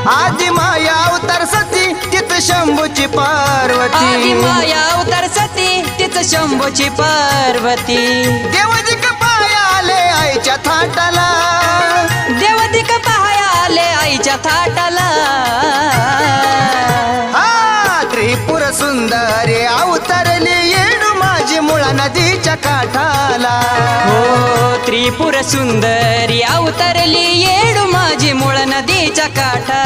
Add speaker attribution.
Speaker 1: आदि माया अवतार सती तिथ शंभूची पार्वती
Speaker 2: आदि माया अवतार सती तिथ शंभूची पार्वती
Speaker 1: देवदिक पाया आले आईच्या थाटाला
Speaker 2: देवदिक पाया आले आईच्या थाटाला
Speaker 1: त्रिपुर सुंदरी अवतरली येडू माझी मुळा नदीच्या काठाला
Speaker 2: हो त्रिपुर सुंदरी अवतरली येडू माझी मुळ नदीच्या काठा